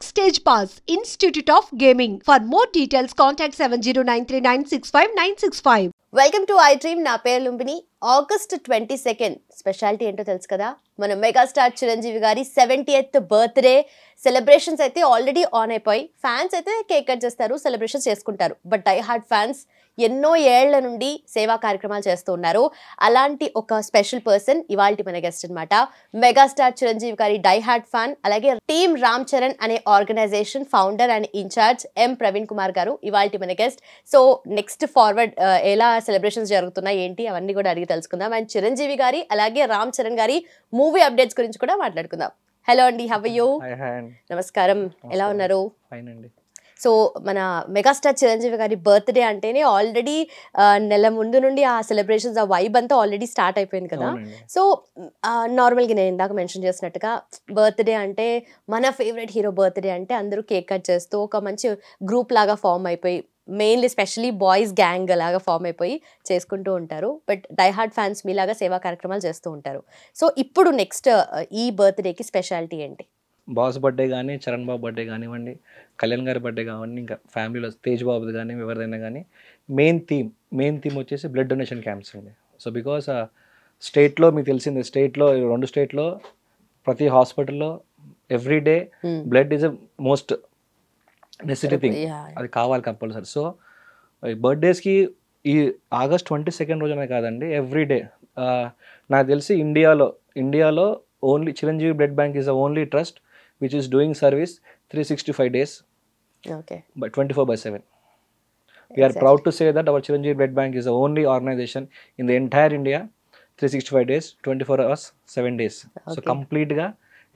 Backstage Pass, Institute of Gaming. For more details, contact 7093965965. Welcome to I dream. నా పేరు Lumbini. August 22 speciality ఏంటో తెలుసు కదా, మన మెగాస్టార్ చిరంజీవి గారి 70th బర్త్డే సెలబ్రేషన్స్ అయితే ఆల్రెడీ ఆన్ అయిపోయి ఫ్యాన్స్ అయితే కేక్ కట్ చేస్తారు, సెలబ్రేషన్స్ చేసుకుంటారు. బట్ డై హార్డ్ ఫ్యాన్స్ ఎన్నో ఏళ్ల నుండి సేవా కార్యక్రమాలు చేస్తూ ఉన్నారు. అలాంటి ఒక స్పెషల్ పర్సన్ ఇవాల్టి మన గెస్ట్ అనమాట. మెగాస్టార్ చిరంజీవి గారి డై హార్డ్ ఫ్యాన్, అలాగే టీమ్ రామ్ చరణ్ అనే ఆర్గనైజేషన్ ఫౌండర్ అండ్ ఇన్ఛార్జ్ ఎం ప్రవీణ్ కుమార్ గారు ఇవాల్టి మన గెస్ట్. సో నెక్స్ట్ ఫార్వర్డ్ ఎలా సెలబ్రేషన్స్ జరుగుతున్నాయి ఏంటి అవన్నీ కూడా అడిగి తెలుసుకుందాం. అండ్ చిరంజీవి గారి అలాగే రామ్ చరణ్ గారి మూవీ అప్డేట్స్ గురించి కూడా మాట్లాడుకుందాం. హలో అండి, హౌ ఆర్ యు? నమస్కారం, ఎలా ఉన్నారు? ఫైన్ అండి. సో మన మెగాస్టార్ చిరంజీవి గారి బర్త్డే అంటేనే ఆల్రెడీ నెల ముందు నుండి ఆ సెలబ్రేషన్స్, ఆ వైబ్ అంతా ఆల్రెడీ స్టార్ట్ అయిపోయింది కదా. సో నార్మల్గా నేను ఇందాక మెన్షన్ చేసినట్టుగా బర్త్డే అంటే, మన ఫేవరెట్ హీరో బర్త్డే అంటే అందరూ కేక్ కట్ చేస్తూ ఒక మంచి గ్రూప్ లాగా ఫామ్ అయిపోయి, మెయిన్లీ స్పెషలీ బాయ్స్ గ్యాంగ్ లాగా ఫామ్ అయిపోయి చేసుకుంటూ ఉంటారు. బట్ డై హార్డ్ ఫ్యాన్స్ మీలాగా సేవా కార్యక్రమాలు చేస్తూ ఉంటారు. సో ఇప్పుడు నెక్స్ట్ ఈ బర్త్డేకి స్పెషాలిటీ ఏంటి? బాస్ బర్త్డే కానీ, చరణ్ బాబు బర్త్డే కానివ్వండి, కళ్యాణ్ గారి బర్త్డే కానివ్వండి, ఇంకా ఫ్యామిలీలో తేజ్ బాబుది కానీ ఎవరిదైనా కానీ మెయిన్ థీమ్ వచ్చేసి బ్లడ్ డొనేషన్ క్యాంప్స్ అండి. సో బికాస్ స్టేట్లో మీకు తెలిసిందే, స్టేట్లో 2 స్టేట్లో ప్రతి హాస్పిటల్లో everyday blood is a most necessity thing, అది కావాలి కంపల్సరీ. సో ఈ బర్త్డేస్కి ఈ ఆగస్ట్ 22 రోజునే కాదండి, ఎవ్రీడే. నాకు తెలిసి ఇండియాలో only Chiranjeevi blood bank is the only trust which is doing service 365 days, okay, but 24/7. We are proud to say that our Chiranjeevi Blood Bank is the only organization in the entire India 365 days 24 hours 7 days. So complete ga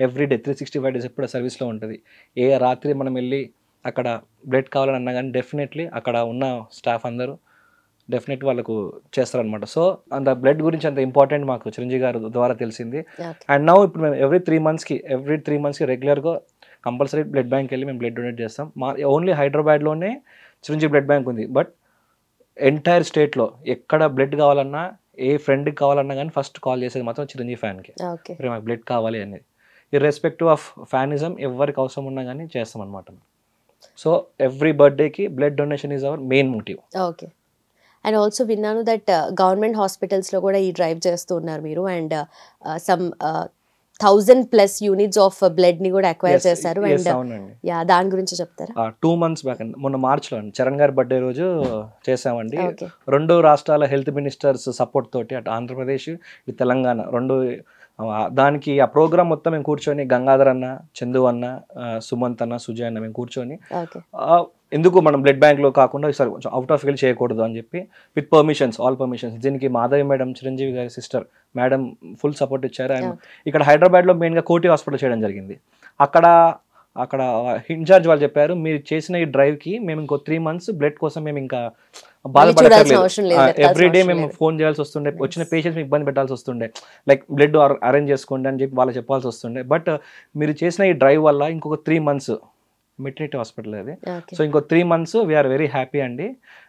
every day 365 days ఎప్పుడు సర్వీస్లో ఉంటుంది. ఏ రాత్రి మనం వెళ్ళి అక్కడ blood కావాలని అన్నా కానీ డెఫినెట్లీ అక్కడ ఉన్న స్టాఫ్ అందరూ డెఫినెట్ వాళ్ళకు చేస్తారనమాట. సో అంత బ్లడ్ గురించి అంత ఇంపార్టెంట్ మాకు చిరంజీవి గారి ద్వారా తెలిసింది. అండ్ నౌ ఇప్పుడు మేము ఎవ్రీ త్రీ మంత్స్కి రెగ్యులర్గా కంపల్సరీ బ్లడ్ బ్యాంక్ వెళ్ళి మేము బ్లడ్ డొనేట్ చేస్తాం. మా ఓన్లీ హైదరాబాద్లోనే చిరంజీవి బ్లడ్ బ్యాంక్ ఉంది. బట్ ఎంటైర్ స్టేట్లో ఎక్కడ బ్లడ్ కావాలన్నా, ఏ ఫ్రెండ్కి కావాలన్నా కానీ ఫస్ట్ కాల్ చేసేది మాత్రం చిరంజీవి ఫ్యాన్కి, మాకు బ్లడ్ కావాలి అనేది. ఇర్రెస్పెక్టివ్ ఆఫ్ ఫ్యానిజం ఎవరికి అవసరం ఉన్నా కానీ చేస్తాం అనమాట. సో ఎవ్రీ బర్త్డేకి blood donation is our main motive. Okay. And also విన్నాను దట్ గవర్నమెంట్ హాస్పిటల్స్లో కూడా ఈ డ్రైవ్ చేస్తూ ఉన్నారు మీరు. అండ్ సమ్ 1000+ యూనిట్స్ ఆఫ్ బ్లడ్ని కూడా అక్వైర్ చేశారు. అండ్ దాని గురించి చెప్తారా? 2 months బ్యాక్ అండి, మొన్న మార్చ్లో అండి, చరణ్ గారి బర్త్డే రోజు చేసామండి. 2 రాష్ట్రాల హెల్త్ మినిస్టర్స్ సపోర్ట్ తోటి, అటు ఆంధ్రప్రదేశ్ ఇటు తెలంగాణ 2 దానికి ఆ ప్రోగ్రామ్ మొత్తం మేము కూర్చొని, గంగాధర్ అన్న, చందు అన్న, సుమంత్ అన్న, సుజయ్ అన్న మేము కూర్చొని ఎందుకు మనం బ్లడ్ బ్యాంక్లో కాకుండా ఈసారి కొంచెం అవుట్ ఆఫ్ వెళ్ళి చేయకూడదు అని చెప్పి విత్ ఆల్ పర్మిషన్స్ దీనికి మాధవి మేడం, చిరంజీవి గారి సిస్టర్ మేడం ఫుల్ సపోర్ట్ ఇచ్చారు. అండ్ ఇక్కడ హైదరాబాద్లో మెయిన్గా కోటి హాస్పిటల్ చేయడం జరిగింది. అక్కడ ఇన్ఛార్జ్ వాళ్ళు చెప్పారు, మీరు చేసిన ఈ డ్రైవ్కి మేము ఇంకో 3 months బ్లడ్ కోసం మేము ఇంకా బాధపడలేదు. ఎవ్రీడే మేము ఫోన్ చేయాల్సి వస్తుండే, వచ్చిన పేషెంట్స్ ఇబ్బంది పెట్టాల్సి వస్తుండే, లైక్ బ్లడ్ అరేంజ్ చేసుకోండి అని చెప్పి వాళ్ళు చెప్పాల్సి వస్తుండే. బట్ మీరు చేసిన ఈ డ్రైవ్ వల్ల ఇంకొక 3 months మెటర్నిటీ హాస్పిటల్ అది. సో ఇంకో 3 months వీఆర్ వెరీ హ్యాపీ అండి.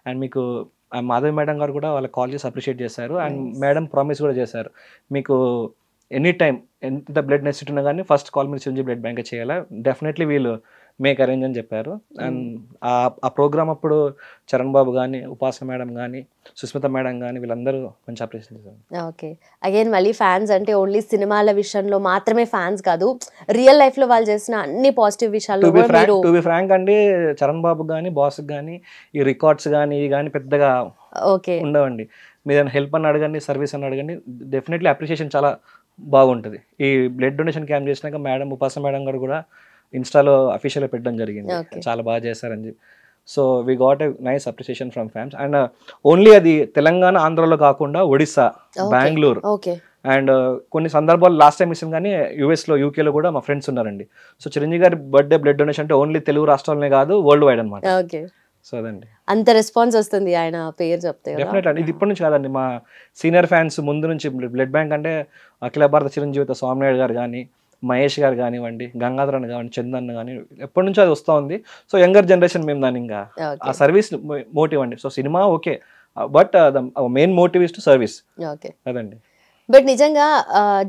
అండ్ మీకు మాధవి మేడం గారు కూడా వాళ్ళకి కాల్ చేసి అప్రిషియేట్ చేశారు. అండ్ మేడం ప్రామిస్ కూడా చేశారు, మీకు ఎనీ టైం ఎంత బ్లడ్ నెసిటీ ఉన్నా కానీ ఫస్ట్ కాల్ మీరు చిరంజీవి బ్లడ్ బ్యాంక్ చేయాలా, డెఫినెట్లీ వీళ్ళు మేక్ అరేంజ్ అని చెప్పారు. అండ్ ఆ ప్రోగ్రామ్ అప్పుడు చరణ్ బాబు కానీ, ఉపాసన మేడం కానీ, సుస్మిత మేడం కానీ వీళ్ళందరూ మంచి అప్రిషియేట్ చేశారు. ఓకే. అగైన్ మళ్ళీ ఫ్యాన్స్ అంటే ఓన్లీ సినిమాల విషయంలో మాత్రమే ఫ్యాన్స్ కాదు, రియల్ లైఫ్ లో వాళ్ళు చేసిన అన్ని పాజిటివ్ విషయాలు. టు బి ఫ్రాంక్ అండి, చరణ్ బాబు కానీ, బాస్ కానీ ఈ రికార్డ్స్ కానీ ఇవి కానీ పెద్దగా ఉండవండి. మీరు హెల్ప్ అని అడగండి, సర్వీస్ అని అడగండి, డెఫినెట్లీ అప్రిషియేషన్ చాలా బాగుంటుంది. ఈ బ్లడ్ డొనేషన్ క్యాంప్ చేసినాక మేడం, ఉపాసన మేడం గారు కూడా ఇన్స్టాలో అఫీషియల్గా పెట్టడం జరిగింది, చాలా బాగా చేశారని చెప్పి. So we got a nice appreciation from fans. And only అది తెలంగాణ, ఆంధ్రలో కాకుండా ఒడిస్సా, బెంగళూరు అండ్ కొన్ని సందర్భాలు లాస్ట్ టైం ఇస్తాం కానీ యూఎస్లో, యూకేలో కూడా మా ఫ్రెండ్స్ ఉన్నారండి. సో చిరంజీవి గారి బర్త్డే బ్లడ్ డొనేషన్ అంటే ఓన్లీ తెలుగు రాష్ట్రాలనే కాదు, వరల్డ్ వైడ్ అనమాట. సో అదండి, అంత రెస్పాన్స్ వస్తుంది ఆయన పేరు చెప్తే. డెఫినెట్ అండి, ఇది ఇప్పటి నుంచి కాదండి, మా సీనియర్ ఫ్యాన్స్ ముందు నుంచి బ్లడ్ బ్యాంక్ అంటే అఖిల భారత చిరంజీవితో స్వామినాయుడు గారు కానీ, మహేష్ గారు కానివ్వండి, గంగాధర్ అన్న కానివ్వండి, చందన్ కానీ ఎప్పటి నుంచో అది వస్తూ ఉంది. సో యంగర్ జనరేషన్ మేము దాన్ని ఇంకా ఆ సర్వీస్ మోటివ్ అండి. So cinema okay, but main motive is to service. అదండి. బట్ నిజంగా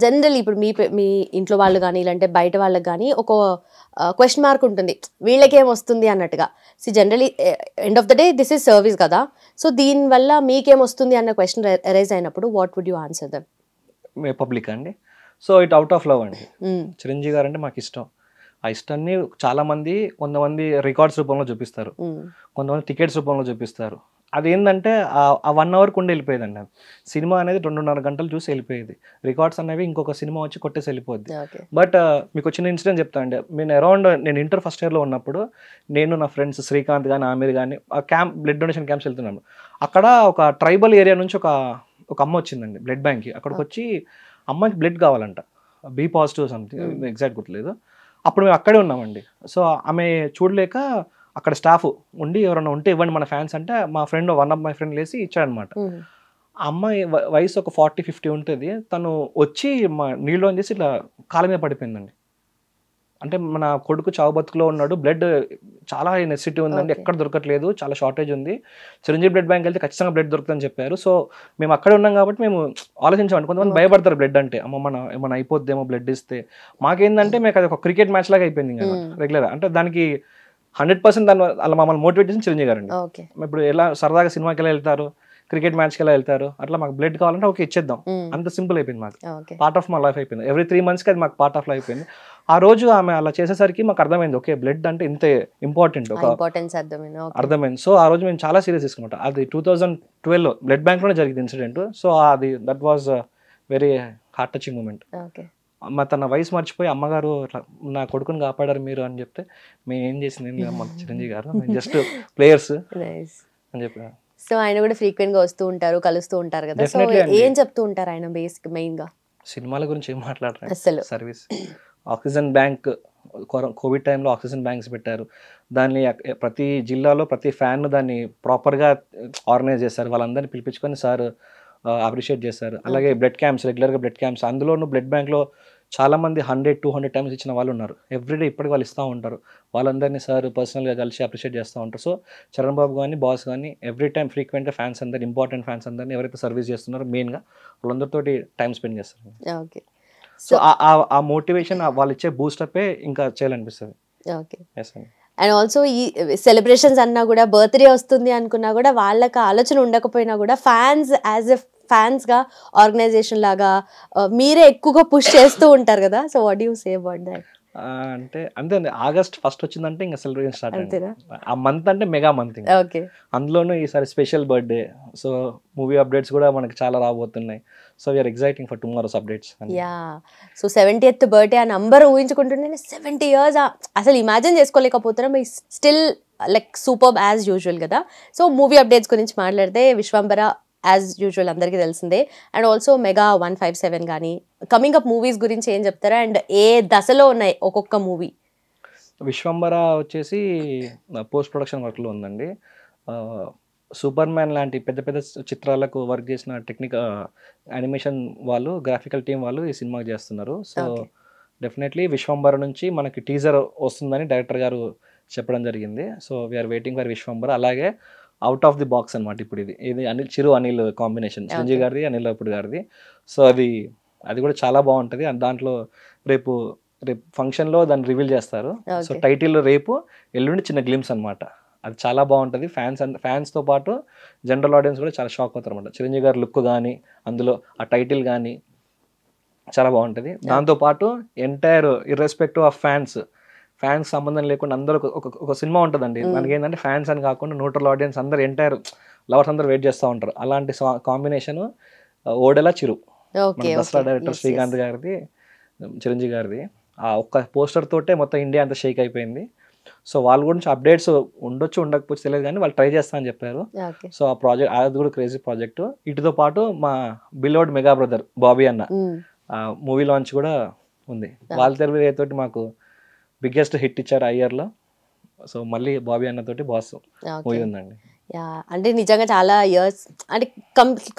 జనరల్ ఇప్పుడు మీ ఇంట్లో వాళ్ళు కానీ ఇలాంటి బయట వాళ్ళకి కానీ ఒక క్వశ్చన్ మార్క్ ఉంటుంది, వీళ్ళకేం వస్తుంది అన్నట్టుగా. So generally end of the day this is service కదా, సో దీనివల్ల మీకేం వస్తుంది అన్న క్వశ్చన్ అరైజ్ అయినప్పుడు what would you answer them? Public అండి. So it out of love అండి. చిరంజీవి గారు అంటే మాకు ఇష్టం. ఆ ఇష్టాన్ని చాలా మంది, కొంతమంది రికార్డ్స్ రూపంలో చూపిస్తారు, కొంతమంది టికెట్స్ రూపంలో చూపిస్తారు. అదేంటంటే ఆ 1 hour ఉండి వెళ్ళిపోయేదండి. సినిమా అనేది 2.5 గంటలు చూసి వెళ్ళిపోయేది. రికార్డ్స్ అనేవి ఇంకొక సినిమా వచ్చి కొట్టేసి వెళ్ళిపోద్ది. బట్ మీకు చిన్న ఇన్సిడెంట్ చెప్తా అండి. నేను ఇంటర్ ఫస్ట్ ఇయర్లో ఉన్నప్పుడు నేను నా ఫ్రెండ్స్ శ్రీకాంత్ కానీ ఆమీర్ కానీ ఆ క్యాంప్, బ్లడ్ డొనేషన్ క్యాంప్స్ వెళ్తున్నాము. అక్కడ ఒక ట్రైబల్ ఏరియా నుంచి ఒక అమ్మ వచ్చిందండి బ్లడ్ బ్యాంక్కి. అక్కడికి వచ్చి అమ్మాయికి బ్లడ్ కావాలంట, బి పాజిటివ్ సంథింగ్, ఎగ్జాక్ట్ గుర్తులేదు. అప్పుడు మేము అక్కడే ఉన్నామండి. సో ఆమె చూడలేక అక్కడ స్టాఫ్ ఉండి ఎవరైనా ఉంటే ఇవ్వండి మన ఫ్యాన్స్ అంటే మా friend, one of my friend లేసి ఇచ్చాడనమాట. ఆ అమ్మాయి వయసు ఒక 40-50 ఉంటుంది. తను వచ్చి మా నీళ్ళు అని చేసి ఇట్లా కాళ్ళ మీద పడిపోయిందండి. అంటే మన కొడుకు చావు బతుకులో ఉన్నాడు, బ్లడ్ చాలా నెసెసిటీ ఉందండి, ఎక్కడ దొరకట్లేదు, చాలా షార్టేజ్ ఉంది, చిరంజీవి బ్లడ్ బ్యాంక్ వెళ్తే ఖచ్చితంగా బ్లడ్ దొరుకుతుందని చెప్పారు. సో మేము అక్కడే ఉన్నాం కాబట్టి మేము ఆలోచించామండి. కొంతమంది భయపడతారు బ్లడ్ అంటే, అమ్మ ఏమైనా అయిపోద్దేమో బ్లడ్ ఇస్తే. మాకేందంటే మీకు అది ఒక క్రికెట్ మ్యాచ్ లాగా అయిపోయింది కదా రెగ్యులర్. అంటే దానికి 100% దాని అలా మమ్మల్ని మోటివేట్ చేసి చిరంజీవి గారు అండి. ఇప్పుడు ఎలా సరదాగా సినిమాకి ఎలా వెళ్తారు, క్రికెట్ మ్యాచ్కి ఎలా వెళ్తారు, అట్లా మాకు బ్లడ్ కావాలంటే ఓకే ఇచ్చేద్దాం, అంత సింపుల్ అయిపోయింది. మాకు పార్ట్ ఆఫ్ మై లైఫ్ అయిపోయింది. ఎవ్రీ 3 monthsకి అది మాకు పార్ట్ ఆఫ్ లైఫ్ అయిపోయింది. ఆ రోజు ఆమె అలా చేసేసరికి మాకు అర్థమైంది, ఓకే బ్లడ్ అంటే ఇంత ఇంపార్టెంట్, అర్థమైంది. సో ఆ రోజు మేము చాలా సీరియస్ తీసుకున్నమాట. అది 2012లో బ్లడ్ బ్యాంక్లోనే జరిగింది ఇన్సిడెంట్. సో అది that was very heart touching moment. తన వయసు మర్చిపోయి అమ్మగారు నా కొడుకుని కాపాడారు మీరు అని చెప్తే మేము ఏం చేసింది చిరంజీవి గారు, జస్ట్ ప్లేయర్స్ అని చెప్పారు. సో ఆయన కూడా ఫ్రీక్వెంట్ గా వస్తూ ఉంటారు, కలుస్తూ ఉంటారు కదా. సో ఏం చెప్తూ ఉంటారు ఆయన బేసిక్ మెయిన్ గా? సినిమాల గురించి ఏం మాట్లాడతారు అసలు. సర్వీస్, ఆక్సిజన్ బ్యాంక్, కోవిడ్ టైంలో ఆక్సిజన్ బ్యాంక్స్ పెట్టారు. దాన్ని ప్రతి జిల్లాలో ప్రతి ఫ్యాన్ దాన్ని ప్రాపర్గా ఆర్గనైజ్ చేశారు. వాళ్ళందరినీ పిలిపించుకొని సార్ అప్రిషియేట్ చేశారు. అలాగే బ్లడ్ క్యాంప్స్, రెగ్యులర్గా బ్లడ్ క్యాంప్స్, అందులోనూ బ్లడ్ బ్యాంక్లో చాలామంది 100-200 times ఇచ్చిన వాళ్ళు ఉన్నారు. ఎవ్రీడే ఇప్పటికి వాళ్ళు ఇస్తూ ఉంటారు. వాళ్ళందరినీ సార్ పర్సనల్గా కలిసి అప్రిషియేట్ చేస్తూ ఉంటారు. సో చరణ్ బాబు కానీ బాస్ కానీ ఎవ్రీ టైం ఫ్రీక్వెంట్గా ఫ్యాన్స్ అందరు, ఇంపార్టెంట్ ఫ్యాన్స్ అందరినీ ఎవరైతే సర్వీస్ చేస్తున్నారో మెయిన్గా వాళ్ళందరితో టైం స్పెండ్ చేస్తారు. ఓకే. సో ఆ మోటివేషన్, వాళ్ళు ఇచ్చే బూస్టప్పే ఇంకా చేయాలనిపిస్తుంది. ఓకే. అండ్ ఆల్సో ఈ సెలబ్రేషన్స్ అన్నా కూడా, బర్త్డే వస్తుంది అనుకున్నా కూడా, వాళ్ళకి ఆలోచన ఉండకపోయినా కూడా ఫ్యాన్స్ యాజ్ ఎ ఫ్యాన్స్గా ఆర్గనైజేషన్ లాగా మీరే ఎక్కువగా పుష్ చేస్తూ ఉంటారు కదా. So what you say about that? అంటే అంతే అండి. August 1st వచ్చిందంటే ఇంకా సెలబ్రేషన్ స్టార్ట్ అయింది. ఆ మంత్ అంటే మెగా మంత్. ఓకే. అందులోనూ ఈసారి special birthday. So movie updates కూడా మనకి చాలా రాబోతున్నాయి. So we're exciting for tomorrow's updates. Yeah. So 70th birthday ఆ నంబర్ ఊహించుకుంటుంటే 70 years అసలు ఇమాజిన్ చేసుకోలేకపోతున్నాం. Still like super as usual కదా. సో మూవీ అప్డేట్స్ గురించి మాట్లాడితే విశ్వంబర యాజ్ యూజువల్ అందరికీ తెలిసిందే. అండ్ ఆల్సో మెగా 157 కానీ కమింగ్ అప్ మూవీస్ గురించి ఏం చెప్తారా? అండ్ ఏ దశలో ఉన్నాయి ఒక్కొక్క మూవీ? విశ్వంబర వచ్చేసి పోస్ట్ ప్రొడక్షన్ వర్క్లో ఉందండి. సూపర్ మ్యాన్ లాంటి పెద్ద పెద్ద చిత్రాలకు వర్క్ చేసిన యానిమేషన్ వాళ్ళు, గ్రాఫికల్ టీం వాళ్ళు ఈ సినిమా చేస్తున్నారు. సో డెఫినెట్లీ విశ్వంబర నుంచి మనకి టీజర్ వస్తుందని డైరెక్టర్ గారు చెప్పడం జరిగింది. So we're waiting for Vishwambhara. అలాగే అవుట్ ఆఫ్ ది బాక్స్ అనమాట ఇప్పుడు ఇది అనిల్ కాంబినేషన్, చిరంజీవి గారిది, అనిల్ అప్పుడు గారిది. సో అది కూడా చాలా బాగుంటుంది. దాంట్లో రేపు ఫంక్షన్లో దాన్ని రివీల్ చేస్తారు. సో టైటిల్ రేపు, ఎల్లుండి చిన్న గ్లిమ్స్ అనమాట. అది చాలా బాగుంటుంది. ఫ్యాన్స్తో పాటు జనరల్ ఆడియన్స్ కూడా చాలా షాక్ అవుతారు అనమాట. చిరంజీవి గారి లుక్ కానీ, అందులో ఆ టైటిల్ కానీ చాలా బాగుంటుంది. దాంతోపాటు ఎంటైర్ ఇర్రెస్పెక్టివ్ ఆఫ్ ఫ్యాన్స్ సంబంధం లేకుండా అందరూ ఒక సినిమా ఉంటుందండి. మనకి ఏంటంటే ఫ్యాన్స్ అని కాకుండా న్యూట్రల్ ఆడియన్స్ అందరు, ఎంటైర్ లవర్స్ అందరూ వెయిట్ చేస్తూ ఉంటారు. అలాంటి కాంబినేషన్ ఓడెలా చిరు, దసరా డైరెక్టర్ శ్రీకాంత్ గారిది, చిరంజీవి గారిది. ఆ ఒక్క పోస్టర్ తోటే మొత్తం ఇండియా అంతా షేక్ అయిపోయింది. సో వాళ్ళ గురించి అప్డేట్స్ ఉండొచ్చు, ఉండకపోవచ్చు తెలియదు, కానీ వాళ్ళు ట్రై చేస్తామని చెప్పారు. సో ఆ ప్రాజెక్ట్ అది కూడా క్రేజీ ప్రాజెక్టు. వీటితో పాటు మా బిలోడ్ మెగా బ్రదర్ బాబీ అన్న మూవీ లాంచ్ కూడా ఉంది. వాళ్ళ తెరవి తోటి మాకు బిగ్గెస్ట్ హిట్ ఇచ్చారు ఆ ఇయర్లో. సో మళ్ళీ బాబీ అన్నతోటి బాస్ మూవీ ఉందండి. యా, అంటే నిజంగా చాలా ఇయర్స్ అంటే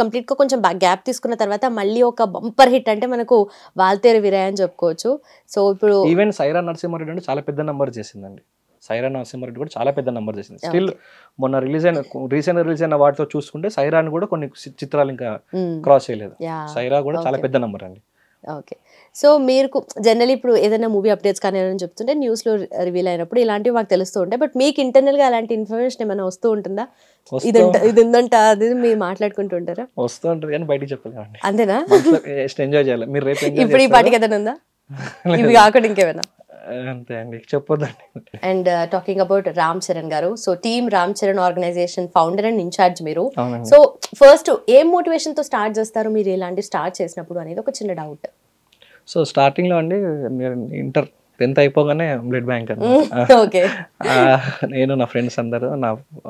కంప్లీట్గా కొంచెం గ్యాప్ తీసుకున్న తర్వాత మళ్ళీ ఒక బంపర్ హిట్ అంటే మనకు వాల్తేరు వీరయ్య అని చెప్పుకోవచ్చు. సో ఇప్పుడు ఈవెన్ సైరా నరసింహారెడ్డి అంటే చాలా పెద్ద నెంబర్ చేసిందండి. సైరా నరసింహారెడ్డి కూడా చాలా పెద్ద నెంబర్ చేసింది. స్టిల్ మొన్న రీసెంట్ రిలీజ్ అయిన వాటితో చూసుకుంటే సైరాని కూడా కొన్ని చిత్రాలు ఇంకా క్రాస్ చేయలేదు. సైరా కూడా చాలా పెద్ద నెంబర్ అండి. ఓకే. సో మీరు జనరల్లీ ఇప్పుడు ఏదైనా మూవీ అప్డేట్స్ కానీ ఏమైనా చెప్తుంటే న్యూస్లో రివీల్ అయినప్పుడు ఇలాంటివి మాకు తెలుస్తూ ఉంటాయి. బట్ మీకు ఇంటర్నల్గా అలాంటి ఇన్ఫర్మేషన్ ఏమైనా వస్తూ ఉంటుందా? ఇది ఉందంట అది మీరు మాట్లాడుకుంటూ ఉంటారా? వస్తూ ఉంటుంది కానీ బయటికి చెప్పలేమండి. అంతేనా? ఎంజాయ్ చేయాలి. మీరు రేపు ఇప్పుడు ఈ పాటికి ఏదైనా ఉందా ఇవి కాకుండా ఇంకేమైనా? అంతే అండి, చెప్పొద్దండి. And talking about Ram Charan garu, so team Ram Charan organisation founder and incharge మీరు. సో ఫస్ట్ ఏం మోటివేషన్ తో స్టార్ట్ చేస్తారు మీరు ఇలాంటి స్టార్ట్ చేసినప్పుడు అనేది ఒక చిన్న డౌట్. సో స్టార్టింగ్లో అండి ఇంటర్ 10th అయిపోగానే బ్లడ్ బ్యాంక్ అండి. నేను నా ఫ్రెండ్స్ అందరూ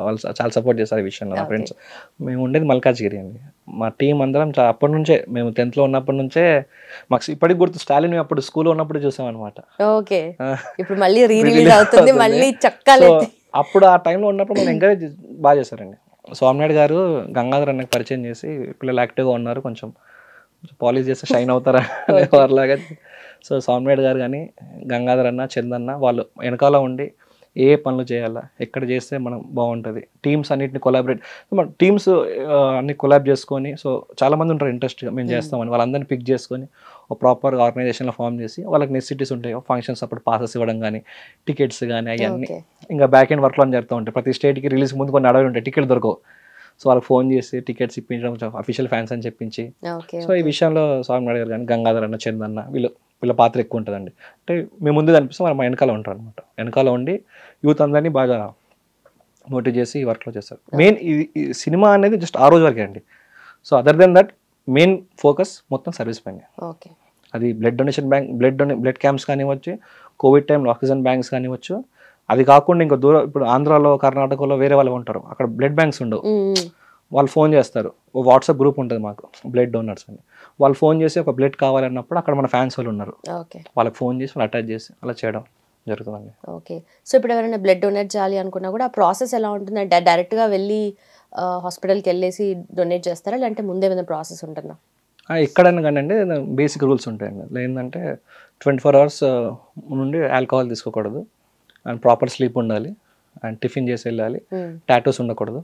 వాళ్ళు చాలా సపోర్ట్ చేస్తారు ఈ విషయంలో. నా ఫ్రెండ్స్ మేము ఉండేది మల్కాజ్గిరి అండి. మా టీం అందరం అప్పటి నుంచే మేము 10th ఉన్నప్పటి నుంచే మాకు ఇప్పటికి గుర్తు స్టాలిన్ అప్పుడు స్కూల్లో ఉన్నప్పుడు చూసాం అనమాట. అప్పుడు ఆ టైంలో ఉన్నప్పుడు మనం ఎంకరేజ్ బాగా చేశారండి. స్వామినాయుడు గారు గంగాధర్ అన్నకి పరిచయం చేసి పిల్లలు యాక్టివ్గా ఉన్నారు, కొంచెం పాలిష్ చేస్తే షైన్ అవుతారా అనేవారులాగా. సో స్వామినాయుడు గారు కానీ గంగాధర్ అన్న, చందన్న వాళ్ళు వెనకాల ఉండి ఏ పనులు చేయాలా, ఎక్కడ చేస్తే మనం బాగుంటుంది, టీమ్స్ అన్నిటిని కొలాబరేట్ టీమ్స్ అన్ని కొలాబ్ చేసుకొని, సో చాలామంది ఉంటారు ఇంట్రెస్ట్గా మేము చేస్తామని, వాళ్ళందరినీ పిక్ చేసుకొని ఒక ప్రాపర్ ఆర్గనైజేషన్లో ఫామ్ చేసి వాళ్ళకి నెసిటీస్ ఉంటాయి, ఫంక్షన్స్ అప్పుడు పాసెస్ ఇవ్వడం కానీ, టికెట్స్ కానీ అవన్నీ ఇంకా బ్యాక్ ఎండ్ వర్క్లో జరుగుతూ ఉంటాయి. ప్రతి స్టేట్కి రిలీజ్ ముందు కొన్ని అడవి ఉంటాయి, టికెట్ దొరకవు. సో వాళ్ళకి ఫోన్ చేసి టికెట్స్ ఇప్పించడం, అఫీషియల్ ఫ్యాన్స్ అని చెప్పించి. సో ఈ విషయంలో స్వామినాయుడు గారు కానీ, గంగాధర్ అన్న, చందన్న వీళ్ళ పాత్ర ఎక్కువ ఉంటుందండి. అంటే మేము ముందు కనిపిస్తాం, మా వెనకాల ఉంటారు అనమాట. వెనకాల ఉండి యూత్ అందరినీ బాగా మోటివేట్ చేసి ఈ వర్క్లో చేస్తారు. మెయిన్ ఈ సినిమా అనేది జస్ట్ ఆ రోజు వరకే అండి. So other then that main focus మొత్తం సర్వీస్ పైన. అది blood donation bank, blood camps కానివ్వచ్చు, కోవిడ్ టైంలో ఆక్సిజన్ బ్యాంక్స్ కానివ్వచ్చు. అది కాకుండా ఇంకా దూరం ఇప్పుడు ఆంధ్రాలో, కర్ణాటకలో వేరే వాళ్ళు ఉంటారు, అక్కడ బ్లడ్ బ్యాంక్స్ ఉండవు. వాళ్ళు ఫోన్ చేస్తారు, వాట్సాప్ గ్రూప్ ఉంటుంది మాకు బ్లడ్ డోనర్స్ అని. వాళ్ళు ఫోన్ చేసి ఒక బ్లడ్ కావాలన్నప్పుడు అక్కడ మన ఫ్యాన్స్ వాళ్ళు ఉన్నారు, వాళ్ళకి ఫోన్ చేసి వాళ్ళు అటాచ్ చేసి అలా చేయడం జరుగుతుందండి. ఓకే. సో ఇప్పుడు ఎవరైనా బ్లడ్ డొనేట్ చేయాలి అనుకున్నా కూడా ఆ ప్రాసెస్ ఎలా ఉంటుంది? డైరెక్ట్గా వెళ్ళి హాస్పిటల్కి వెళ్ళేసి డొనేట్ చేస్తారా, లేదంటే ముందే ఏమైనా ప్రాసెస్ ఉంటుందా? ఎక్కడైనా కానీ అండి బేసిక్ రూల్స్ ఉంటాయండి. ఏంటంటే 24 hours నుండి ఆల్కహాల్ తీసుకోకూడదు, అండ్ ప్రాపర్ స్లీప్ ఉండాలి, అండ్ టిఫిన్ చేసి వెళ్ళాలి, టాటూస్ ఉండకూడదు.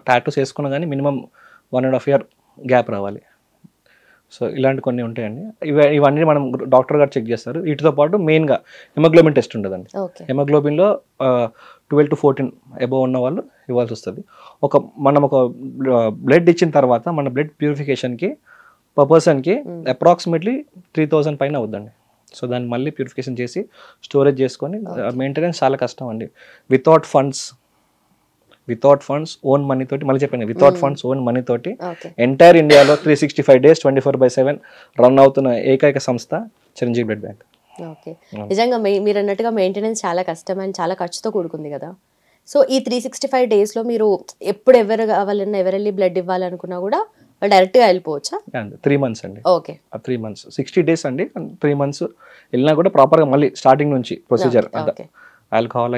టాటూస్ వేసుకున్నా కానీ మినిమం 1.5 year గ్యాప్ రావాలి. సో ఇలాంటి కొన్ని ఉంటాయండి. ఇవన్నీ మనం డాక్టర్ గారు చెక్ చేస్తారు. వీటితో పాటు మెయిన్గా హెమోగ్లోబిన్ టెస్ట్ ఉంటుందండి. హెమోగ్లోబిన్లో 12 to 14 అబోవ్ ఉన్న వాళ్ళు ఇవ్వాల్సి వస్తుంది. మనం ఒక బ్లడ్ ఇచ్చిన తర్వాత మన బ్లడ్ ప్యూరిఫికేషన్కి పర్ పర్సన్కి అప్రాక్సిమేట్లీ 3000 పైన అవుద్దండి. సో దాన్ని మళ్ళీ ప్యూరిఫికేషన్ చేసి స్టోరేజ్ చేసుకొని మెయింటెనెన్స్ చాలా కష్టం అండి. వితౌట్ ఫండ్స్ ఓన్ మనీ తోటి, మళ్ళీ చెప్పండి, వితౌట్ ఫండ్స్ ఓన్ మనీ తోటి ఎంటైర్ ఇండియాలో 365 days 24/7 రన్ అవుతున్న ఏకైక సంస్థ చిరంజీవి బ్లడ్ బ్యాంక్. ఓకే. నిజంగా మీరు అన్నట్టుగా మెయింటెనెన్స్ చాలా కష్టం అండ్ చాలా ఖర్చుతో కూడుకుంది కదా. సో ఈ 365 daysలో మీరు ఎప్పుడు ఎవరు కావాలన్నా, ఎవరు వెళ్ళి బ్లడ్ ఇవ్వాలనుకున్నా కూడా డైరెక్ట్గా వెళ్ళిపోవచ్చా? 3 months అండి. ఓకే. 3 months 60 days అండి. 3 months వెళ్ళినా కూడా ప్రాపర్గా మళ్ళీ స్టార్టింగ్ నుంచి ప్రొసీజర్ అంతా, ఆల్కహాల్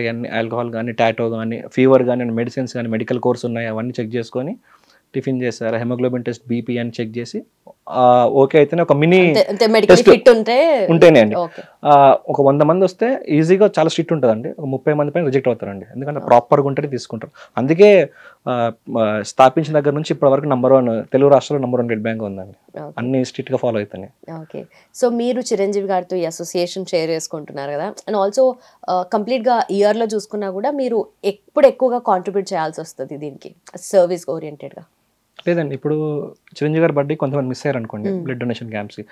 కానీ, టాటో కానీ, ఫీవర్ కానీ, మెడిసిన్స్ కానీ, మెడికల్ కోర్స్ ఉన్నాయి అవన్నీ చెక్ చేసుకొని టిఫిన్ చేస్తారు. హెమోగ్లోబిన్ టెస్ట్, బీపీ అని చెక్ చేసి ఓకే అయితేనే ఒక మినీ ఉంటేనే అండి. ఒక 100 మంది వస్తే ఈజీగా చాలా స్ట్రిక్ట్ ఉంటుందండి. ఒక 30 మంది పైన రిజెక్ట్ అవుతారండి, ఎందుకంటే ప్రాపర్గా ఉంటేనే తీసుకుంటారు. అందుకే స్థాపించిన దగ్గర నుంచి ఇప్పటి వరకు #1 తెలుగు రాష్ట్రాల్లో #1 బ్లడ్ బ్యాంక్ ఉందండి. అన్ని స్ట్రిక్ట్గా ఫాలో అవుతాయి. ఓకే. సో మీరు చిరంజీవి గారితో ఈ అసోసియేషన్ షేర్ చేసుకుంటున్నారు కదా, అండ్ ఆల్సో కంప్లీట్గా ఇయర్లో చూసుకున్నా కూడా మీరు ఎక్కువగా కాంట్రిబ్యూట్ చేయాల్సి వస్తుంది దీనికి సర్వీస్ ఓరియంటెడ్గా? లేదండి, ఇప్పుడు చిరంజీవి గారి బర్త్డే కొంతమంది మిస్ అయ్యారు అనుకోండి, బ్లడ్ డొనేషన్ క్యాంప్స్కి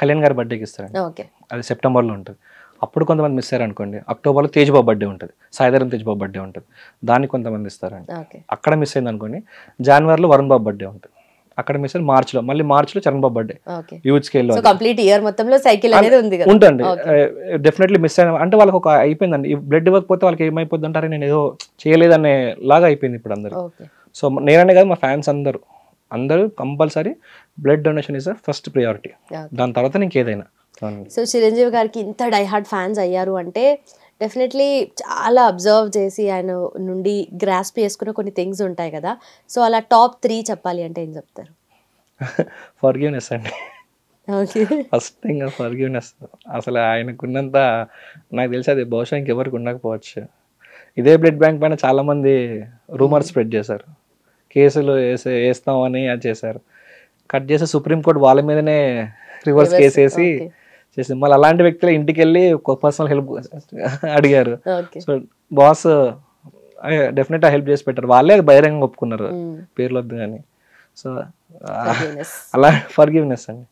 కళ్యాణ్ గారి బర్త్డేకి ఇస్తారండి, అది సెప్టెంబర్లో ఉంటుంది. అప్పుడు కొంతమంది మిస్ అయ్యారు అనుకోండి, అక్టోబర్లో తేజ్బాబు బర్త్డే ఉంటుంది, సాయిధరం తేజ్బాబు బర్త్డే ఉంటుంది, దానికి కొంతమంది ఇస్తారండి. అక్కడ మిస్ అయింది అనుకోండి, జనవరిలో వరుణ్ బాబు బర్త్డే ఉంటుంది, అక్కడ మిస్ అయ్యి మార్చిలో చరణ్ బాబు బర్త్డే యూత్ స్కేల్లో ఉంటుంది. డెఫినెట్లీ మిస్ అయిన అంటే వాళ్ళకి ఒక అయిపోయిందండి, బ్లడ్ ఇవ్వకపోతే వాళ్ళకి ఏమైపోద్ది అంటారు, నేను ఏదో చేయలేదనే లాగా అయిపోయింది ఇప్పుడు అందరూ. సో నేననే కాదు, మా ఫ్యాన్స్ అందరూ compulsory blood donation is first priority, దాని తర్వాత ఇంకేదైనా. సో చిరంజీవి గారికి ఇంత డైహార్డ్ ఫ్యాన్స్ అయ్యారు అంటే డెఫినెట్లీ చాలా అబ్జర్వ్ చేసి ఆయన నుండి గ్రాస్ప్ చేసుకున్న కొన్ని థింగ్స్ ఉంటాయి కదా. సో అలా టాప్ 3 చెప్పాలి అంటే ఏం చెప్తారు? ఫర్గివ్నెస్ అండి, ఫస్ట్ థింగ్ ఫర్గివ్నెస్. అసలు ఆయనకున్నంత నాకు తెలిసి అది బహుశా ఇంకెవరికి ఉండకపోవచ్చు. ఇదే బ్లడ్ బ్యాంక్ పైన చాలా మంది రూమర్స్ స్ప్రెడ్ చేశారు, కేసులు వేస్తామని అది చేశారు. కట్ చేసి సుప్రీంకోర్టు వాళ్ళ మీదనే రివర్స్ కేసు వేసి చేసి మళ్ళీ అలాంటి వ్యక్తులు ఇంటికి వెళ్ళి పర్సనల్ హెల్ప్ అడిగారు. సో బాస్ డెఫినెట్గా హెల్ప్ చేసి పెట్టారు, వాళ్ళే బహిరంగంగా ఒప్పుకున్నారు, పేర్లు వద్దు కానీ. సో అలా ఫర్గివ్నెస్ అండి,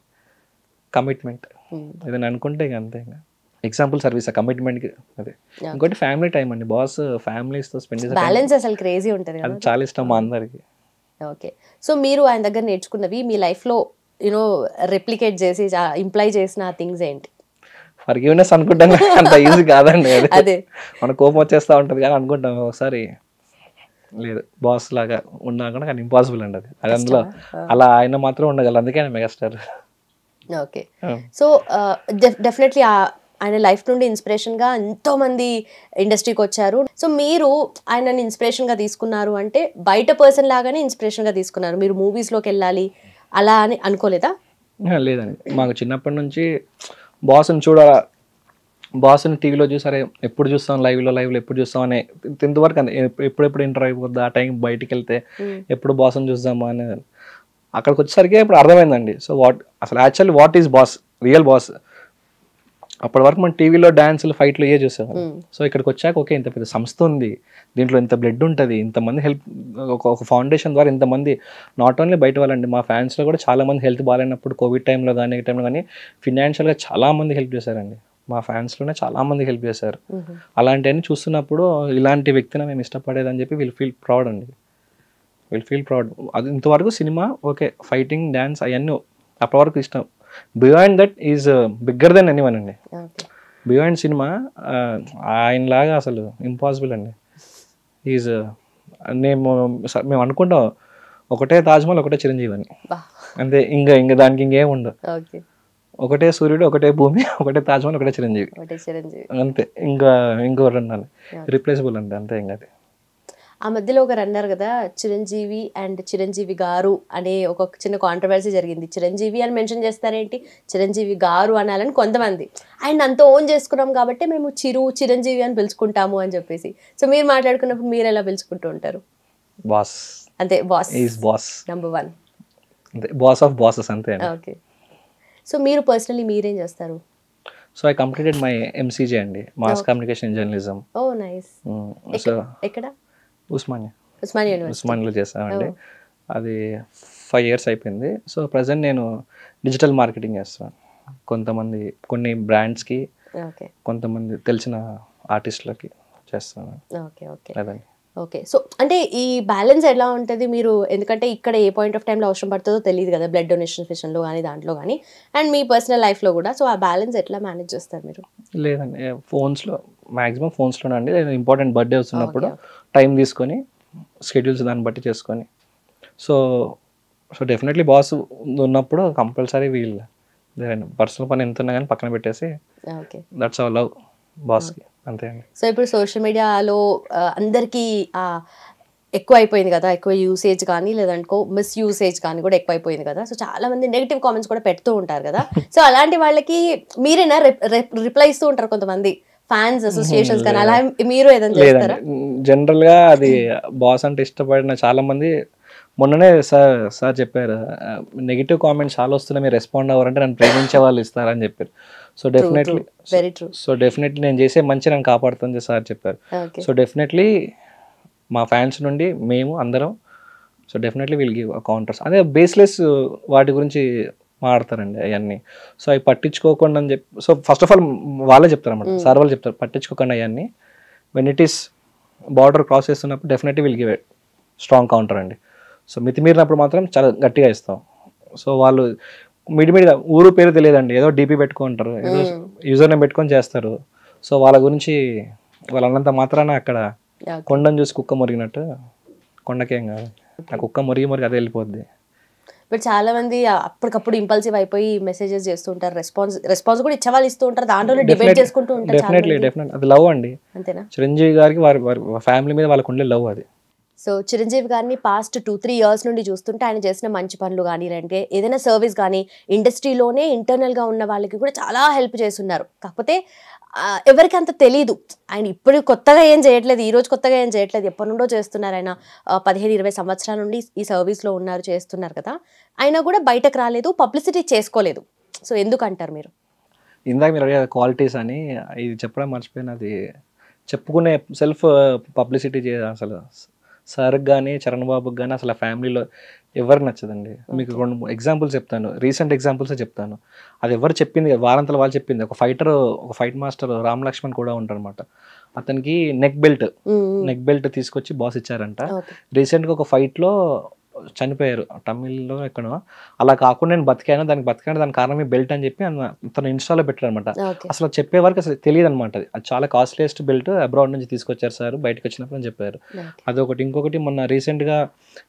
కమిట్మెంట్ ఏదైనా అనుకుంటే ఇక అంతే. ఇంకా ఎగ్జాంపుల్ సర్వీస్ కమిట్మెంట్కి అదే. ఇంకోటి ఫ్యామిలీ టైం అండి, బాస్ ఫ్యామిలీస్తో స్పెండ్ చేసే బ్యాలెన్స్ అసలు క్రేజీ ఉంటుంది, అది చాలా ఇష్టం మా అందరికి. ఓకే, సో మీరు ఆయన దగ్గర నేర్చుకున్నవి మీ లైఫ్లో యూనో రెప్లికేట్ చేసి ఇంప్లై చేసిన థింగ్స్ ఏంటి? ఫర్గివ్నెస్ అనుకుంటాం, అంత ఈజీ కాదండి అదే. మన కోపం వచ్చేస్తూ ఉంటుంది కానీ అనుకుంటాం ఒకసారి లేదు బాస్ లాగా ఉన్నా కూడా, కానీ ఇంపాసిబుల్ అండి అది అందులో. అలా ఆయన మాత్రం ఉండగలరు, అందుకే ఆయన మెగాస్టార్. ఓకే, సో డెఫినెట్లీ ఆయన లైఫ్ నుండి ఇన్స్పిరేషన్గా ఎంతోమంది ఇండస్ట్రీకి వచ్చారు. సో మీరు ఆయనని ఇన్స్పిరేషన్గా తీసుకున్నారు అంటే బయట పర్సన్ లాగానే ఇన్స్పిరేషన్గా తీసుకున్నారు, మీరు మూవీస్లోకి వెళ్ళాలి అలా అని అనుకోలేదా? లేదండి, మాకు చిన్నప్పటి నుంచి బాస్ని చూడాలా, బాస్ని టీవీలో చూసారే ఎప్పుడు చూస్తాం, లైవ్లో ఎప్పుడు చూస్తాం అనే 10th వరకు అంతే. ఎప్పుడెప్పుడు ఇంటర్ అయిపోద్ది ఆ టైం బయటికి వెళ్తే ఎప్పుడు బాస్ని చూద్దామా అనేది. అక్కడికి వచ్చేసరికి ఇప్పుడు అర్థమైందండి. సో అసలు actually what is boss, real boss. అప్పటి వరకు మనం టీవీలో డాన్సులు ఫైట్లు ఏ చూసేవాళ్ళం. సో ఇక్కడికి వచ్చాక ఓకే ఇంత పెద్ద సంస్థ ఉంది, దీంట్లో ఇంత బ్లడ్ ఉంటుంది, ఇంతమంది హెల్ప్, ఒక ఫౌండేషన్ ద్వారా ఇంతమంది నాట్ ఓన్లీ బయట వాళ్ళండి, మా ఫ్యాన్స్లో కూడా చాలామంది హెల్త్ బాగాలేనప్పుడు కోవిడ్ టైంలో కానీ ఈ టైంలో కానీ ఫినాన్షియల్గా చాలామంది హెల్ప్ చేశారండి, మా ఫ్యాన్స్లోనే చాలామంది హెల్ప్ చేశారు. అలాంటివన్నీ చూస్తున్నప్పుడు ఇలాంటి వ్యక్తిని మేము ఇష్టపడేదని చెప్పి వీళ్ళు ఫీల్ ప్రౌడ్ అండి, వీళ్ళు ఫీల్ ప్రౌడ్. అది ఇంతవరకు సినిమా ఓకే ఫైటింగ్ డ్యాన్స్ అవన్నీ అప్పటి వరకు ఇష్టం, beyond that is bigger than anyone అండి. బియాండ్ సినిమా ఆయనలాగా అసలు ఇంపాసిబుల్ అండి. ఈజ్ మేము అనుకుంటాం ఒకటే తాజ్మహల్ ఒకటే చిరంజీవి అని, అంతే. ఇంకా దానికి ఇంకేం ఉండదు, ఒకటే సూర్యుడు ఒకటే భూమి ఒకటే తాజ్మహల్ ఒకటే చిరంజీవి అంతే. ఇంకోటి ఉండాలి రిప్లేసబుల్ అంతే, అంతే. ఇంకా అది ఆ మధ్యలో ఒకరు అన్నారు కదా చిరంజీవి అండ్ చిరంజీవి గారు అనే ఒక చిన్న కాంట్రవర్సీ జరిగింది. చిరంజీవి అని మెన్షన్ చేస్తారేంటి, చిరంజీవి గారు అనాలని కొంతమంది. ఆయన అంత ఓన్ చేసుకున్నాం కాబట్టి మేము చిరంజీవి అని పిలుచుకుంటాము అని చెప్పేసి. సో మీరు మాట్లాడుకున్నప్పుడు మీరు ఎలా పిలుచుకుంటూ ఉంటారు? బాస్ అంతే, బాస్ ఈజ్ బాస్ నంబర్ 1, అంతే, బాస్ ఆఫ్ బాసెస్ అంతే. ఓకే, సో మీరు పర్సనలీ మీరేం చేస్తారు? So I completed my MCJ అండి, మాస్ కమ్యూనికేషన్ జర్నలిజం. ఓ నైస్. సో ఎక్కడ? ఉస్మానియాలో చేస్తామండి. అది 5 years అయిపోయింది. సో ప్రజెంట్ నేను డిజిటల్ మార్కెటింగ్ చేస్తాను, కొన్ని బ్రాండ్స్కి, కొంతమంది తెలిసిన ఆర్టిస్టులకి చేస్తాను. అదండి. ఓకే, సో అంటే ఈ బ్యాలెన్స్ ఎలా ఉంటుంది మీరు, ఎందుకంటే ఇక్కడ ఏ పాయింట్ ఆఫ్ టైంలో అవసరం పడుతుందో తెలియదు కదా, బ్లడ్ డొనేషన్ విషయంలో కానీ దాంట్లో కానీ, అండ్ మీ పర్సనల్ లైఫ్లో కూడా. సో ఆ బ్యాలెన్స్ ఎట్లా మేనేజ్ చేస్తారు మీరు? లేదండి, మ్యాక్సిమం ఫోన్స్లోనే అండి. ఇంపార్టెంట్ బర్త్డే వస్తున్నప్పుడు టైం తీసుకొని స్కెడ్యూల్స్ దాన్ని బట్టి చేసుకొని. సో డెఫినెట్లీ బాస్ ఉన్నప్పుడు కంపల్సరీ వీళ్ళు పర్సనల్ పని ఎంత ఉన్నా కానీ పక్కన పెట్టేసి దట్స్ అవర్ లవ్ బాస్కి, అంతే అండి. సో ఇప్పుడు సోషల్ మీడియాలో అందరికీ ఎక్కువ అయిపోయింది కదా, ఎక్కువ యూసేజ్ కానీ లేదంటే మిస్యూసేజ్ కానీ కూడా ఎక్కువ అయిపోయింది కదా. సో చాలా మంది నెగిటివ్ కామెంట్స్ కూడా పెడుతూ ఉంటారు కదా. సో అలాంటి వాళ్ళకి మీరేనా రిప్లై ఇస్తూ ఉంటారు కొంతమంది ఫ్యాన్స్ అసోసియేషన్స్ కానీ, అలా మీరు ఏదైనా చేస్తారా? జనరల్ గా అది బాస్ అంటే ఇష్టపడిన చాలా మంది మొన్ననే సార్ చెప్పారు, నెగిటివ్ కామెంట్స్ చాలా వస్తున్నాయి, మీరు రెస్పాండ్ అవ్వరంటే నన్ను ప్రేమించే వాళ్ళు ఇస్తారని చెప్పారు. సో డెఫినెట్లీ నేను చేసే మంచి నన్ను కాపాడుతుంది సార్ చెప్పారు. సో డెఫినెట్లీ మా ఫ్యాన్స్ నుండి మేము అందరం so definitely will give counters. అదే బేస్లెస్ వాటి గురించి మాడతారండి అవన్నీ. సో అవి పట్టించుకోకుండా అని చెప్పి, సో ఫస్ట్ ఆఫ్ ఆల్ వాళ్ళే చెప్తారు అన్నమాట, సార్ వాళ్ళు చెప్తారు పట్టించుకోకుండా అవన్నీ. When it is border cross చేస్తున్నప్పుడు definitely will give a strong counter అండి. సో మితిమీరినప్పుడు మాత్రం చాలా గట్టిగా ఇస్తాం. సో వాళ్ళు మిడిమిడిగా ఊరు పేరు తెలియదండి, ఏదో డీపీ పెట్టుకుంటారు, ఏదో యూజర్ నేమ్ పెట్టుకొని చేస్తారు. సో వాళ్ళ గురించి వాళ్ళు అన్నంత మాత్రాన అక్కడ కొండను చూసి కుక్క మురిగినట్టు, కొండకేం కాదు, ఆ కుక్క మురిగి అదే వెళ్ళిపోద్ది. బట్ చాలా మంది అప్పటికప్పుడు ఇంపల్సివ్ అయిపోయి మెసేజెస్ చేస్తుంటారు, రెస్పాన్స్ కూడా ఇచ్చేవాళ్ళు ఇస్తూ ఉంటారు, దాంట్లో డిబేట్ చేసుకుంటూ ఉంటారు. డెఫినెట్లీ అది లవ్ అండి. అంతేనా? చిరంజీవి గారికి వారి ఫ్యామిలీ మీద వాళ్ళకు ఉండే లవ్ అది. సో చిరంజీవి గారిని పాస్ట్ 2-3 years నుండి చూస్తుంటే ఆయన చేసిన మంచి పనులు కానీ లేదంటే ఏదైనా సర్వీస్ కానీ ఇండస్ట్రీలోనే ఇంటర్నల్గా ఉన్న వాళ్ళకి కూడా చాలా హెల్ప్ చేస్తున్నారు. కాకపోతే ఎవరికి అంత తెలీదు. ఆయన ఇప్పుడు కొత్తగా ఏం చేయట్లేదు, ఈ రోజు కొత్తగా ఏం చేయట్లేదు, ఎప్పటి నుండో చేస్తున్నారు ఆయన. 15-20 సంవత్సరాల నుండి ఈ సర్వీస్లో ఉన్నారు, చేస్తున్నారు కదా. అయినా కూడా బయటకు రాలేదు, పబ్లిసిటీ చేసుకోలేదు. సో ఎందుకంటారు మీరు? ఇందాక మీరు అడిగే క్వాలిటీస్ అని, ఇది చెప్పడం మర్చిపోయిన, అది చెప్పుకునే సెల్ఫ్ పబ్లిసిటీ అసలు సార్కి కానీ చరణ్ బాబుకి కానీ అసలు ఫ్యామిలీలో ఎవరికి నచ్చదండి. మీకు 2 ఎగ్జాంపుల్స్ చెప్తాను, రీసెంట్ ఎగ్జాంపుల్సే చెప్తాను. అది ఎవరు చెప్పింది, వారంతల వాళ్ళు చెప్పింది. ఒక ఫైట్ మాస్టర్ రామ్ లక్ష్మణ్ కూడా ఉంటారనమాట. అతనికి నెక్ బెల్ట్ తీసుకొచ్చి బాస్ ఇచ్చారంట. రీసెంట్గా ఒక ఫైట్లో చనిపోయారు, తమిళ్లో ఎక్కడో. అలా కాకుండా నేను బతికాను, దానికి కారణం ఈ బెల్ట్ అని చెప్పి తన ఇన్స్టాలో పెట్టారు అనమాట. అసలు చెప్పే వరకు అసలు తెలియదు అనమాట. అది చాలా కాస్ట్లీయెస్ట్ బెల్ట్, అబ్రాడ్ నుంచి తీసుకొచ్చారు సార్ బయటకు వచ్చినప్పుడు అని చెప్పారు. అదొకటి. ఇంకొకటి, మొన్న రీసెంట్గా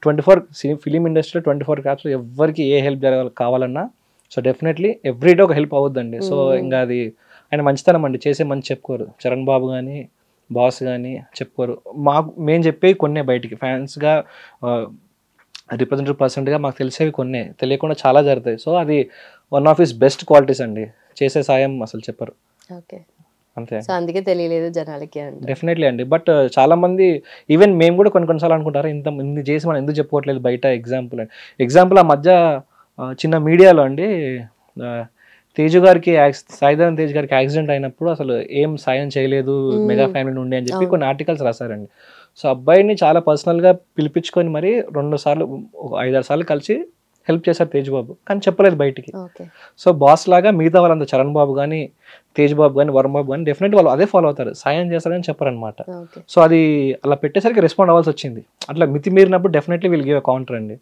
24 ఫిలిం ఇండస్ట్రీలో 24 క్రాఫ్ట్స్లో ఎవరికి ఏ హెల్ప్ కావాలన్నా సో డెఫినెట్లీ ఎవ్రీడే ఒక హెల్ప్ అవుద్దండి. సో ఇంకా అది ఆయన మంచితనం అండి, చేసే మంచి చెప్పుకోరు. చరణ్ బాబు కానీ బాస్ కానీ చెప్పుకోరు. మేము చెప్పేవి కొన్నే, బయటికి ఫ్యాన్స్గా రిప్రజెంటేటివ్ పర్సెంట్గా మాకు తెలిసేవి కొన్నే, తెలియకుండా చాలా జరుగుతాయి. సో అది one of his best qualities అండి, చేసే సాయం అసలు చెప్పరు. ఓకే, అంతే. సో అందుకే తెలియలేదు జనాలకి. డెఫినెట్లీ అండి. బట్ చాలా మంది, ఈవెన్ మేము కూడా కొన్నిసార్లు అనుకుంటారు, ఇన్ని చేసి మనం ఎందుకు చెప్పుకోవట్లేదు బయట. ఎగ్జాంపుల్ ఆ మధ్య చిన్న మీడియాలో అండి, సాయిధరం తేజ్ గారికి యాక్సిడెంట్ అయినప్పుడు అసలు ఏం సాయం చేయలేదు మెగా ఫ్యామిలీ నుండి అని చెప్పి కొన్ని ఆర్టికల్స్ రాశారండి. సో అబ్బాయిని చాలా పర్సనల్గా పిలిపించుకొని మరి 2 సార్లు 5-6 సార్లు కలిసి హెల్ప్ చేశారు తేజ్ బాబు, కానీ చెప్పలేదు బయటికి. సో బాస్ లాగా మిగతా వాళ్ళంతా చరణ్ బాబు కానీ తేజ్ బాబు కానీ వరుణ్ బాబు కానీ డెఫినెట్లీ వాళ్ళు అదే ఫాలో అవుతారు, సాయం చేస్తారని చెప్పారనమాట. సో అది అలా పెట్టేసరికి రెస్పాండ్ అవ్వాల్సి వచ్చింది. అట్లా మితిమీరినప్పుడు definitely will give a counter అండి.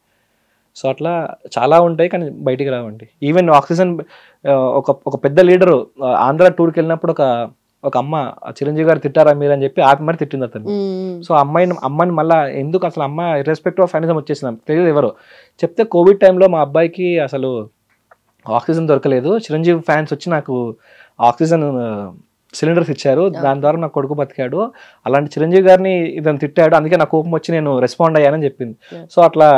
సో అట్లా చాలా ఉంటాయి, కానీ బయటికి రావండి. ఈవెన్ ఆక్సిజన్ ఒక పెద్ద లీడరు ఆంధ్ర టూర్కి వెళ్ళినప్పుడు ఒక అమ్మ చిరంజీవి గారు తిట్టారా మీరు అని చెప్పి ఆపి మరి తిట్టింది అతను. సో అమ్మని మళ్ళీ ఎందుకు అసలు అమ్మ ఇర్రెస్పెక్టివ్ ఆఫ్ ఫైనాన్స్ వచ్చేసింది, తెలియదు ఎవరు చెప్తే. కోవిడ్ టైంలో మా అబ్బాయికి అసలు ఆక్సిజన్ దొరకలేదు, చిరంజీవి ఫ్యాన్స్ వచ్చి నాకు ఆక్సిజన్ సిలిండర్స్ ఇచ్చారు, దాని ద్వారా నా కొడుకు బతికాడు, అలాంటి చిరంజీవి గారిని ఇదని తిట్టాడు, అందుకే నా కోపం వచ్చి నేను రెస్పాండ్ అయ్యానని చెప్పింది. సో అట్లా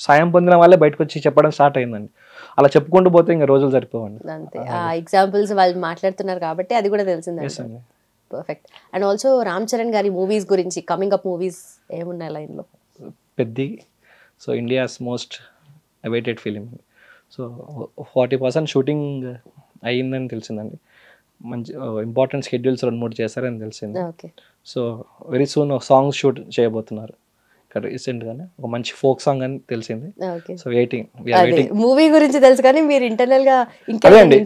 సాయం పొందిన వాళ్ళే బయటకు వచ్చి చెప్పడం స్టార్ట్ అయిందండి. అలా చెప్పుకుంటూ పోతే ఇంకా రోజులు సరిపోవండి. అంతే, ఆ ఎగ్జాంపుల్స్ వాళ్ళు మాట్లాడుతున్నారు కాబట్టి అది కూడా తెలిసిందండి. Perfect. And also Ram Charan గారి మూవీస్ గురించి, కమింగ్ అప్ మూవీస్ ఏమున్నాయి లైన్లో? Peddi, so India's most awaited film. So 40% shooting అయ్యిందని తెలిసిందండి. మంచి ఇంపార్టెంట్ షెడ్యూల్స్ 2-3 చేస్తారని తెలిసింది. So very soon songs shoot చేయబోతున్నారు రీసెంట్గానే, ఒక మంచి ఫోక్ సాంగ్ అని తెలిసింది. సో మూవీ గురించి తెలుసు కానీ మీరు ఇంటర్నల్ గా అదే అండి,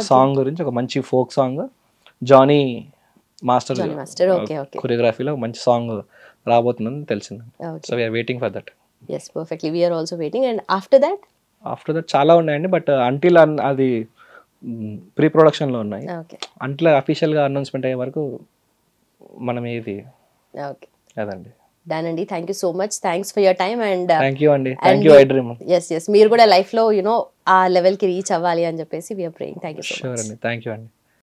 సాంగ్ గురించి ఒక మంచి ఫోక్ సాంగ్, జానీ మాస్టర్ కొరియోగ్రఫీలో మంచి సాంగ్ రాబోతుందని తెలిసింది. So we're waiting for that. yes perfectly, we are also waiting. And after that చాలా ఉన్నాయండి, బట్ అంటిల్ అది ప్రీ ప్రొడక్షన్ లో ఉన్నాయి. అంటిల్ అఫీషియల్ గా అనౌన్స్మెంట్ అయ్యే వరకు మనం ఏది అదండి. డన్ అండి, thank you so much, thanks for your time. And thank you అండి, థ్యాంక్ యూ ఐడ్రీమ్. yes మీరు కూడా లైఫ్ లో ఆ లెవెల్ కి రీచ్ అవ్వాలి అని చెప్పేసి we are praying. Thank you so much. Sure అండి, థ్యాంక్ యూ అండి.